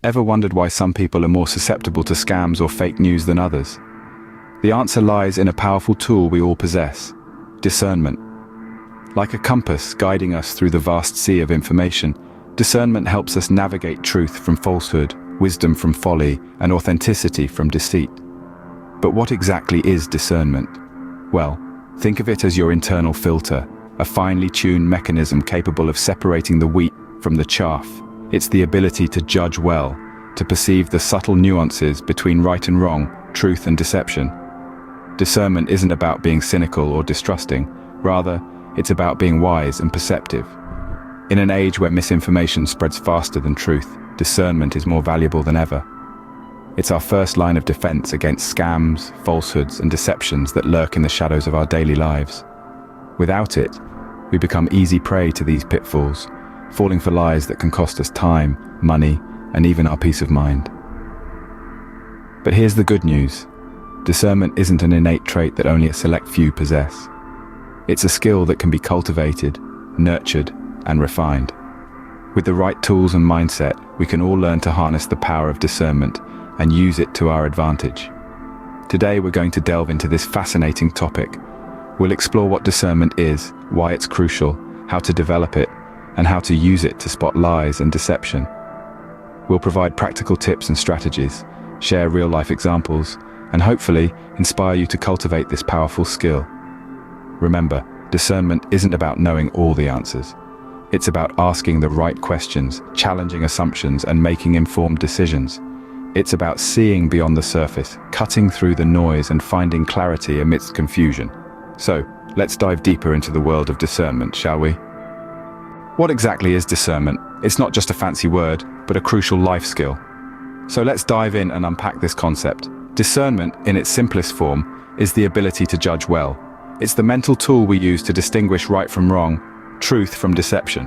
Ever wondered why some people are more susceptible to scams or fake news than others? The answer lies in a powerful tool we all possess: discernment. Like a compass guiding us through the vast sea of information, discernment helps us navigate truth from falsehood, wisdom from folly, and authenticity from deceit. But what exactly is discernment? Well, think of it as your internal filter, a finely tuned mechanism capable of separating the wheat from the chaff. It's the ability to judge well, to perceive the subtle nuances between right and wrong, truth and deception. Discernment isn't about being cynical or distrusting, rather, it's about being wise and perceptive. In an age where misinformation spreads faster than truth, discernment is more valuable than ever. It's our first line of defense against scams, falsehoods, and deceptions that lurk in the shadows of our daily lives. Without it, we become easy prey to these pitfalls, falling for lies that can cost us time, money, and even our peace of mind. But here's the good news. Discernment isn't an innate trait that only a select few possess. It's a skill that can be cultivated, nurtured, and refined. With the right tools and mindset, we can all learn to harness the power of discernment and use it to our advantage. Today we're going to delve into this fascinating topic. We'll explore what discernment is, why it's crucial, how to develop it, and how to use it to spot lies and deception. We'll provide practical tips and strategies, share real-life examples, and hopefully inspire you to cultivate this powerful skill. Remember, discernment isn't about knowing all the answers. It's about asking the right questions, challenging assumptions, and making informed decisions. It's about seeing beyond the surface, cutting through the noise, and finding clarity amidst confusion. So, let's dive deeper into the world of discernment, shall we? What exactly is discernment? It's not just a fancy word, but a crucial life skill. So let's dive in and unpack this concept. Discernment, in its simplest form, is the ability to judge well. It's the mental tool we use to distinguish right from wrong, truth from deception.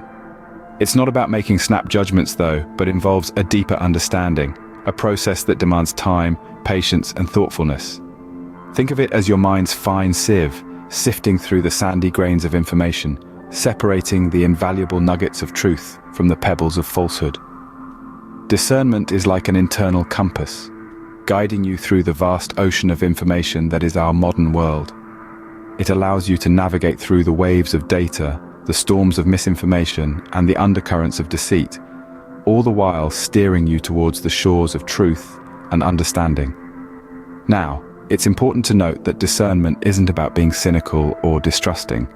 It's not about making snap judgments though, but involves a deeper understanding, a process that demands time, patience, and thoughtfulness. Think of it as your mind's fine sieve, sifting through the sandy grains of information, separating the invaluable nuggets of truth from the pebbles of falsehood. Discernment is like an internal compass, guiding you through the vast ocean of information that is our modern world. It allows you to navigate through the waves of data, the storms of misinformation, and the undercurrents of deceit, all the while steering you towards the shores of truth and understanding. Now, it's important to note that discernment isn't about being cynical or distrusting.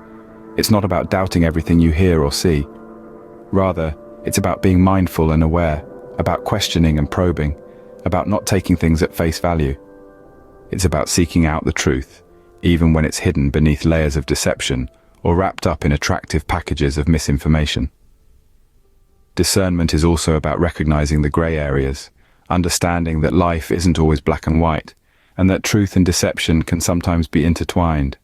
It's not about doubting everything you hear or see. Rather, it's about being mindful and aware, about questioning and probing, about not taking things at face value. It's about seeking out the truth, even when it's hidden beneath layers of deception or wrapped up in attractive packages of misinformation. Discernment is also about recognizing the gray areas, understanding that life isn't always black and white, and that truth and deception can sometimes be intertwined.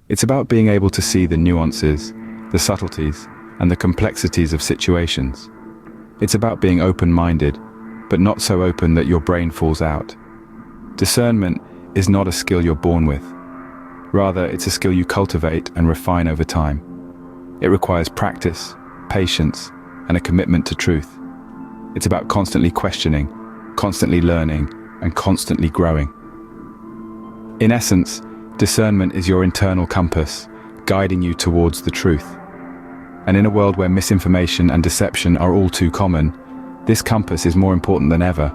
It's about being able to see the nuances, the subtleties, and the complexities of situations. It's about being open-minded, but not so open that your brain falls out. Discernment is not a skill you're born with. Rather, it's a skill you cultivate and refine over time. It requires practice, patience, and a commitment to truth. It's about constantly questioning, constantly learning, and constantly growing. In essence, discernment is your internal compass, guiding you towards the truth. And in a world where misinformation and deception are all too common, this compass is more important than ever.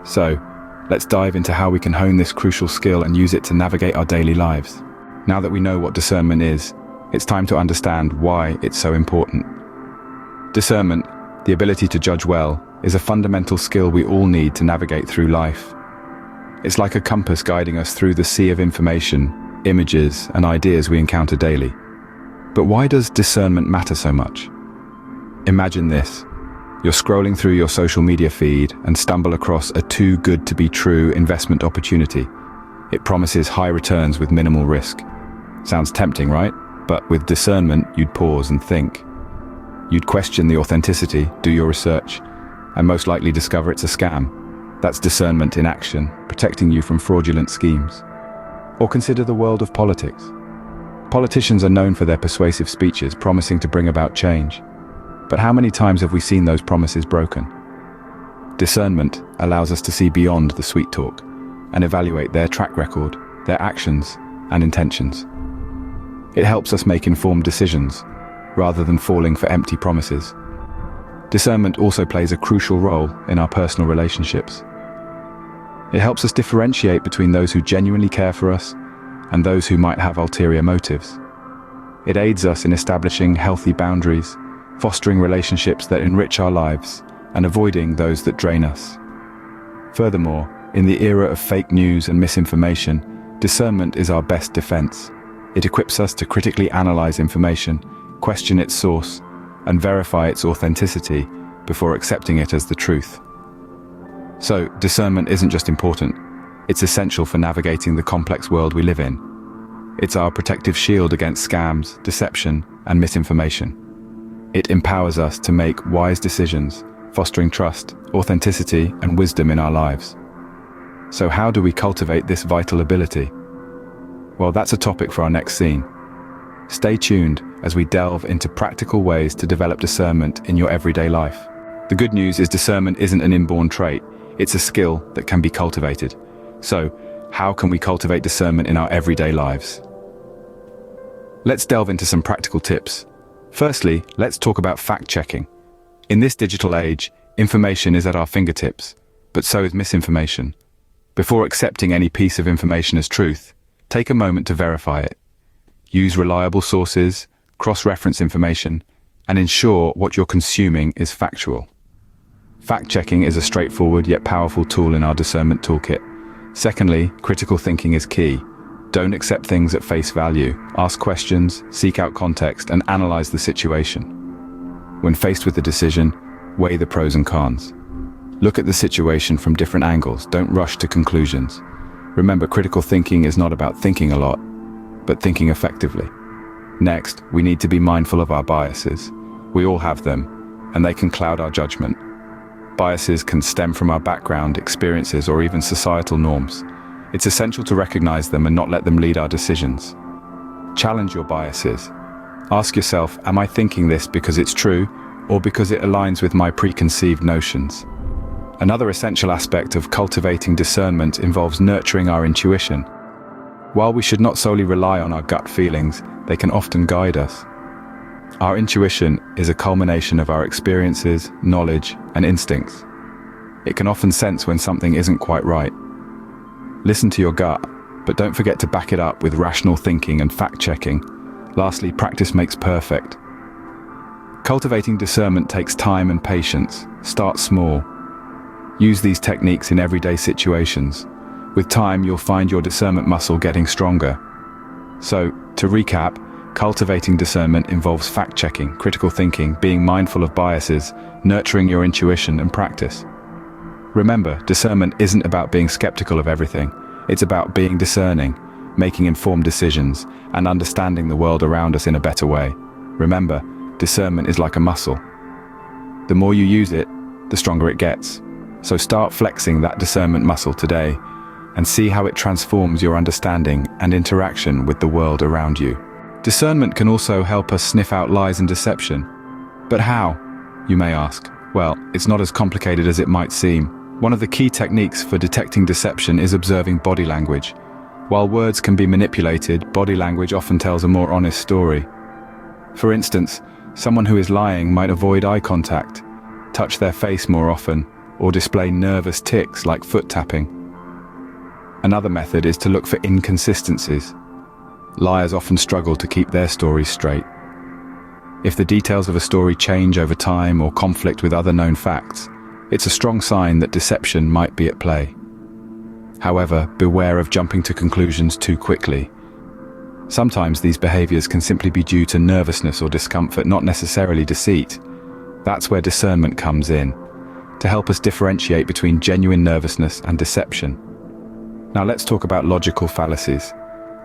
So, let's dive into how we can hone this crucial skill and use it to navigate our daily lives. Now that we know what discernment is, it's time to understand why it's so important. Discernment, the ability to judge well, is a fundamental skill we all need to navigate through life. It's like a compass guiding us through the sea of information, images, and ideas we encounter daily. But why does discernment matter so much? Imagine this. You're scrolling through your social media feed and stumble across a too-good-to-be-true investment opportunity. It promises high returns with minimal risk. Sounds tempting, right? But with discernment, you'd pause and think. You'd question the authenticity, do your research, and most likely discover it's a scam. That's discernment in action, protecting you from fraudulent schemes. Or consider the world of politics. Politicians are known for their persuasive speeches promising to bring about change. But how many times have we seen those promises broken? Discernment allows us to see beyond the sweet talk and evaluate their track record, their actions, and intentions. It helps us make informed decisions, rather than falling for empty promises. Discernment also plays a crucial role in our personal relationships. It helps us differentiate between those who genuinely care for us and those who might have ulterior motives. It aids us in establishing healthy boundaries, fostering relationships that enrich our lives, and avoiding those that drain us. Furthermore, in the era of fake news and misinformation, discernment is our best defense. It equips us to critically analyze information, question its source, and verify its authenticity before accepting it as the truth. So, discernment isn't just important, it's essential for navigating the complex world we live in. It's our protective shield against scams, deception, and misinformation. It empowers us to make wise decisions, fostering trust, authenticity, and wisdom in our lives. So how do we cultivate this vital ability? Well, that's a topic for our next scene. Stay tuned as we delve into practical ways to develop discernment in your everyday life. The good news is discernment isn't an inborn trait, it's a skill that can be cultivated. So, how can we cultivate discernment in our everyday lives? Let's delve into some practical tips. Firstly, let's talk about fact-checking. In this digital age, information is at our fingertips, but so is misinformation. Before accepting any piece of information as truth, take a moment to verify it. Use reliable sources, cross-reference information, and ensure what you're consuming is factual. Fact-checking is a straightforward yet powerful tool in our discernment toolkit. Secondly, critical thinking is key. Don't accept things at face value. Ask questions, seek out context, and analyze the situation. When faced with a decision, weigh the pros and cons. Look at the situation from different angles. Don't rush to conclusions. Remember, critical thinking is not about thinking a lot, but thinking effectively. Next, we need to be mindful of our biases. We all have them, and they can cloud our judgment. Biases can stem from our background, experiences, or even societal norms. It's essential to recognize them and not let them lead our decisions. Challenge your biases. Ask yourself, am I thinking this because it's true, or because it aligns with my preconceived notions? Another essential aspect of cultivating discernment involves nurturing our intuition. While we should not solely rely on our gut feelings, they can often guide us. Our intuition is a culmination of our experiences, knowledge, and instincts. It can often sense when something isn't quite right. Listen to your gut, but don't forget to back it up with rational thinking and fact-checking. Lastly, practice makes perfect. Cultivating discernment takes time and patience. Start small. Use these techniques in everyday situations. With time, you'll find your discernment muscle getting stronger. So, to recap, cultivating discernment involves fact-checking, critical thinking, being mindful of biases, nurturing your intuition, and practice. Remember, discernment isn't about being skeptical of everything. It's about being discerning, making informed decisions, and understanding the world around us in a better way. Remember, discernment is like a muscle. The more you use it, the stronger it gets. So start flexing that discernment muscle today and see how it transforms your understanding and interaction with the world around you. Discernment can also help us sniff out lies and deception. But how, you may ask? Well, it's not as complicated as it might seem. One of the key techniques for detecting deception is observing body language. While words can be manipulated, body language often tells a more honest story. For instance, someone who is lying might avoid eye contact, touch their face more often, or display nervous tics like foot tapping. Another method is to look for inconsistencies. Liars often struggle to keep their stories straight. If the details of a story change over time or conflict with other known facts, it's a strong sign that deception might be at play. However, beware of jumping to conclusions too quickly. Sometimes these behaviors can simply be due to nervousness or discomfort, not necessarily deceit. That's where discernment comes in, to help us differentiate between genuine nervousness and deception. Now let's talk about logical fallacies.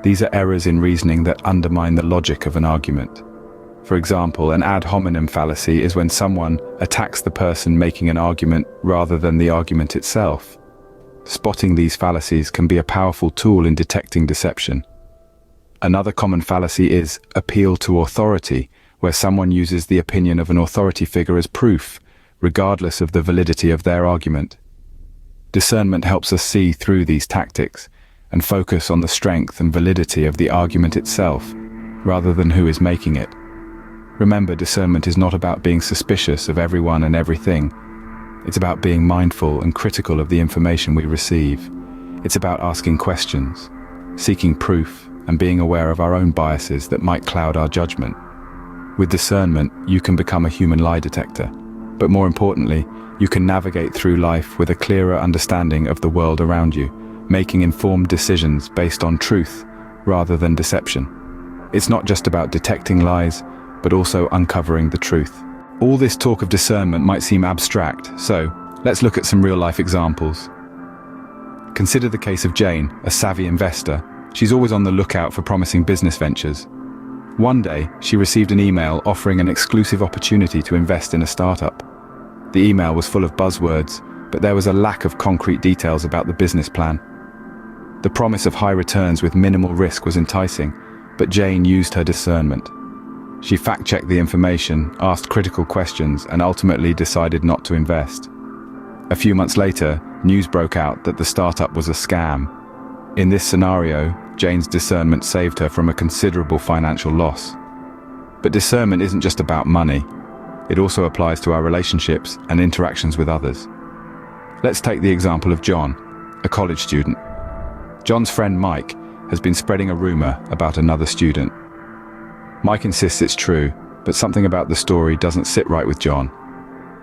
These are errors in reasoning that undermine the logic of an argument. For example, an ad hominem fallacy is when someone attacks the person making an argument rather than the argument itself. Spotting these fallacies can be a powerful tool in detecting deception. Another common fallacy is appeal to authority, where someone uses the opinion of an authority figure as proof, regardless of the validity of their argument. Discernment helps us see through these tactics and focus on the strength and validity of the argument itself, rather than who is making it. Remember, discernment is not about being suspicious of everyone and everything. It's about being mindful and critical of the information we receive. It's about asking questions, seeking proof, and being aware of our own biases that might cloud our judgment. With discernment, you can become a human lie detector. But more importantly, you can navigate through life with a clearer understanding of the world around you, making informed decisions based on truth rather than deception. It's not just about detecting lies, but also uncovering the truth. All this talk of discernment might seem abstract, so let's look at some real-life examples. Consider the case of Jane, a savvy investor. She's always on the lookout for promising business ventures. One day, she received an email offering an exclusive opportunity to invest in a startup. The email was full of buzzwords, but there was a lack of concrete details about the business plan. The promise of high returns with minimal risk was enticing, but Jane used her discernment. She fact-checked the information, asked critical questions, and ultimately decided not to invest. A few months later, news broke out that the startup was a scam. In this scenario, Jane's discernment saved her from a considerable financial loss. But discernment isn't just about money. It also applies to our relationships and interactions with others. Let's take the example of John, a college student. John's friend Mike has been spreading a rumor about another student. Mike insists it's true, but something about the story doesn't sit right with John.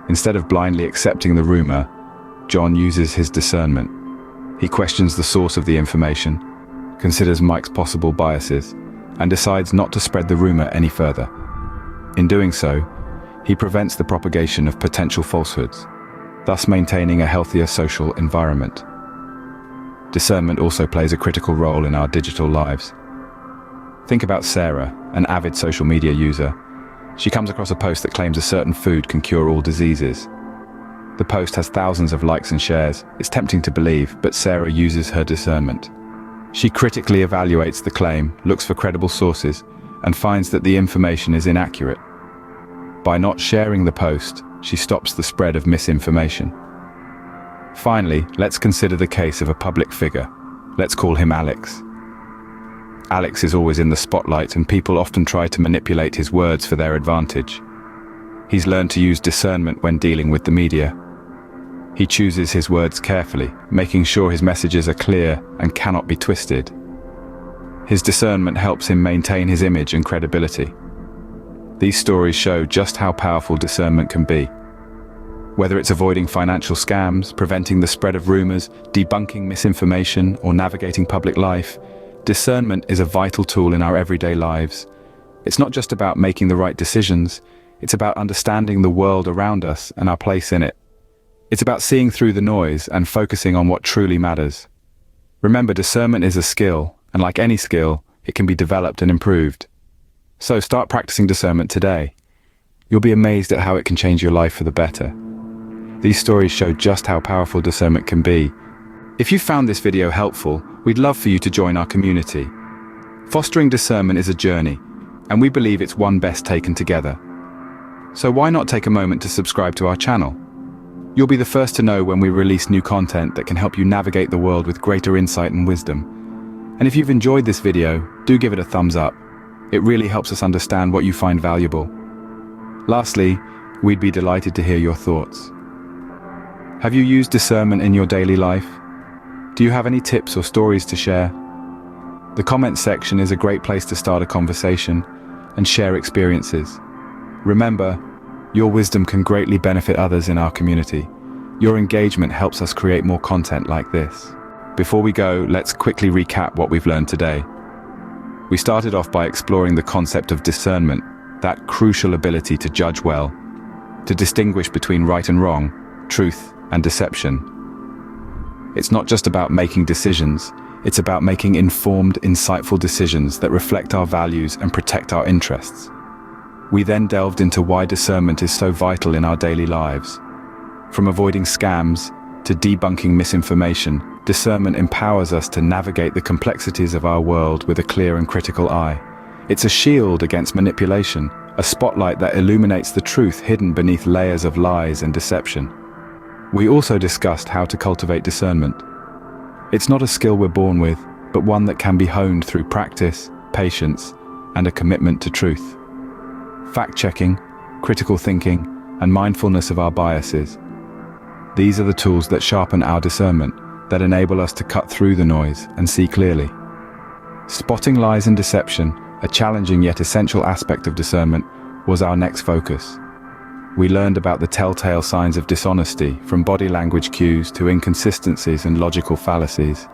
Instead of blindly accepting the rumor, John uses his discernment. He questions the source of the information, considers Mike's possible biases, and decides not to spread the rumor any further. In doing so, he prevents the propagation of potential falsehoods, thus maintaining a healthier social environment. Discernment also plays a critical role in our digital lives. Think about Sarah, an avid social media user. She comes across a post that claims a certain food can cure all diseases. The post has thousands of likes and shares. It's tempting to believe, but Sarah uses her discernment. She critically evaluates the claim, looks for credible sources, and finds that the information is inaccurate. By not sharing the post, she stops the spread of misinformation. Finally, let's consider the case of a public figure. Let's call him Alex. Alex is always in the spotlight, and people often try to manipulate his words for their advantage. He's learned to use discernment when dealing with the media. He chooses his words carefully, making sure his messages are clear and cannot be twisted. His discernment helps him maintain his image and credibility. These stories show just how powerful discernment can be. Whether it's avoiding financial scams, preventing the spread of rumors, debunking misinformation, or navigating public life, discernment is a vital tool in our everyday lives. It's not just about making the right decisions, it's about understanding the world around us and our place in it. It's about seeing through the noise and focusing on what truly matters. Remember, discernment is a skill, and like any skill, it can be developed and improved. So start practicing discernment today. You'll be amazed at how it can change your life for the better. These stories show just how powerful discernment can be. If you found this video helpful, we'd love for you to join our community. Fostering discernment is a journey, and we believe it's one best taken together. So why not take a moment to subscribe to our channel? You'll be the first to know when we release new content that can help you navigate the world with greater insight and wisdom. And if you've enjoyed this video, do give it a thumbs up. It really helps us understand what you find valuable. Lastly, we'd be delighted to hear your thoughts. Have you used discernment in your daily life? Do you have any tips or stories to share? The comment section is a great place to start a conversation and share experiences. Remember, your wisdom can greatly benefit others in our community. Your engagement helps us create more content like this. Before we go, let's quickly recap what we've learned today. We started off by exploring the concept of discernment, that crucial ability to judge well, to distinguish between right and wrong, truth and deception. It's not just about making decisions, it's about making informed, insightful decisions that reflect our values and protect our interests. We then delved into why discernment is so vital in our daily lives. From avoiding scams to debunking misinformation, discernment empowers us to navigate the complexities of our world with a clear and critical eye. It's a shield against manipulation, a spotlight that illuminates the truth hidden beneath layers of lies and deception. We also discussed how to cultivate discernment. It's not a skill we're born with, but one that can be honed through practice, patience, and a commitment to truth. Fact-checking, critical thinking, and mindfulness of our biases. These are the tools that sharpen our discernment, that enable us to cut through the noise and see clearly. Spotting lies and deception, a challenging yet essential aspect of discernment, was our next focus. We learned about the telltale signs of dishonesty, from body language cues to inconsistencies and logical fallacies.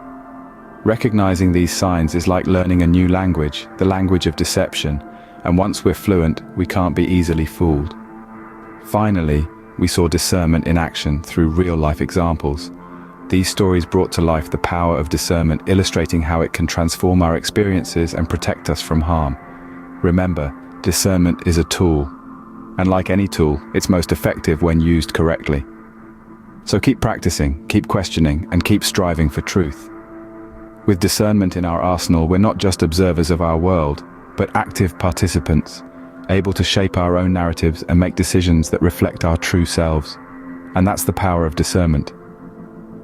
Recognizing these signs is like learning a new language, the language of deception, and once we're fluent, we can't be easily fooled. Finally, we saw discernment in action through real-life examples. These stories brought to life the power of discernment, illustrating how it can transform our experiences and protect us from harm. Remember, discernment is a tool, and like any tool, it's most effective when used correctly. So keep practicing, keep questioning, and keep striving for truth. With discernment in our arsenal, we're not just observers of our world, but active participants, able to shape our own narratives and make decisions that reflect our true selves. And that's the power of discernment.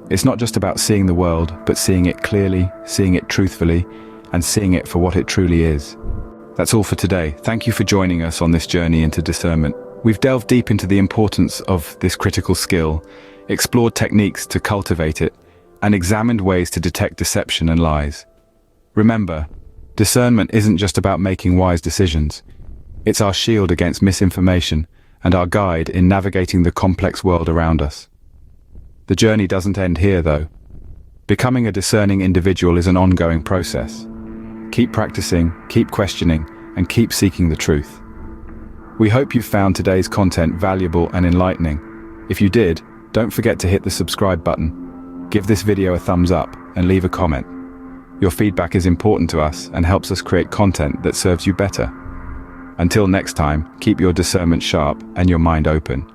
It's not just about seeing the world, but seeing it clearly, seeing it truthfully, and seeing it for what it truly is. That's all for today. Thank you for joining us on this journey into discernment. We've delved deep into the importance of this critical skill, explored techniques to cultivate it, and examined ways to detect deception and lies. Remember, discernment isn't just about making wise decisions. It's our shield against misinformation and our guide in navigating the complex world around us. The journey doesn't end here, though. Becoming a discerning individual is an ongoing process. Keep practicing, keep questioning, and keep seeking the truth. We hope you found today's content valuable and enlightening. If you did, don't forget to hit the subscribe button, give this video a thumbs up, and leave a comment. Your feedback is important to us and helps us create content that serves you better. Until next time, keep your discernment sharp and your mind open.